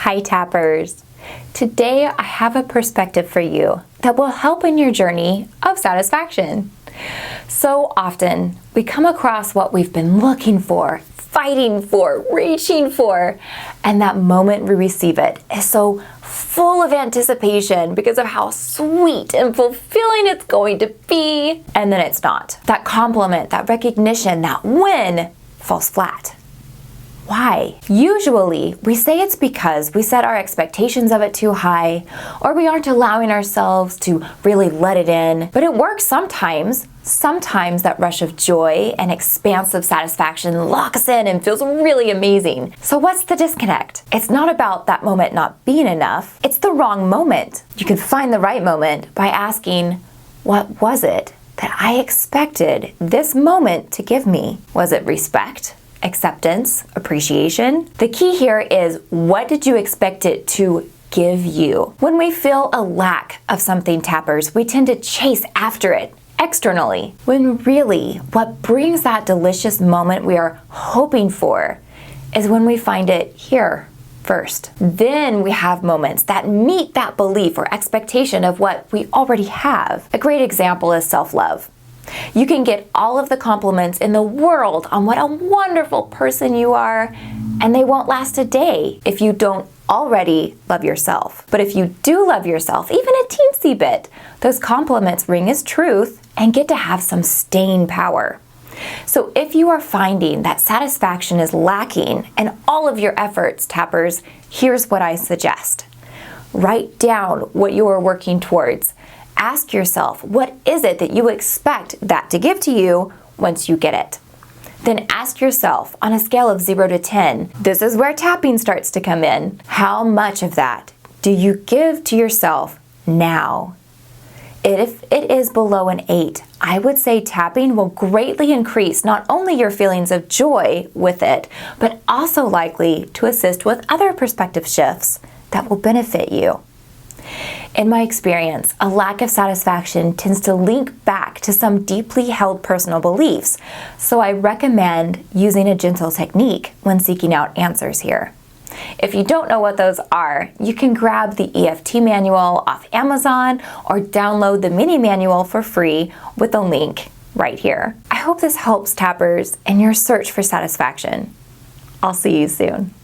Hi Tappers! Today I have a perspective for you that will help in your journey of satisfaction. So often we come across what we've been looking for, fighting for, reaching for, and that moment we receive it is so full of anticipation because of how sweet and fulfilling it's going to be, and then it's not. That compliment, that recognition, that win falls flat. Why? Usually, we say it's because we set our expectations of it too high, or we aren't allowing ourselves to really let it in. But it works sometimes. Sometimes that rush of joy and expansive satisfaction locks in and feels really amazing. So what's the disconnect? It's not about that moment not being enough. It's the wrong moment. You can find the right moment by asking, what was it that I expected this moment to give me? Was it respect? Acceptance, appreciation? The key here is, what did you expect it to give you? When we feel a lack of something, Tappers, we tend to chase after it externally, when really what brings that delicious moment we are hoping for is when we find it here first. Then we have moments that meet that belief or expectation of what we already have. A great example is self-love. You can get all of the compliments in the world on what a wonderful person you are, and they won't last a day if you don't already love yourself. But if you do love yourself, even a teensy bit, those compliments ring as truth and get to have some staying power. So if you are finding that satisfaction is lacking in all of your efforts, Tappers, here's what I suggest. Write down what you are working towards. Ask yourself, what is it that you expect that to give to you once you get it? Then ask yourself, on a scale of 0 to 10, this is where tapping starts to come in. How much of that do you give to yourself now? If it is below an 8, I would say tapping will greatly increase not only your feelings of joy with it, but also likely to assist with other perspective shifts that will benefit you. In my experience, a lack of satisfaction tends to link back to some deeply held personal beliefs, so I recommend using a gentle technique when seeking out answers here. If you don't know what those are, you can grab the EFT manual off Amazon or download the mini manual for free with a link right here. I hope this helps, Tappers, in your search for satisfaction. I'll see you soon.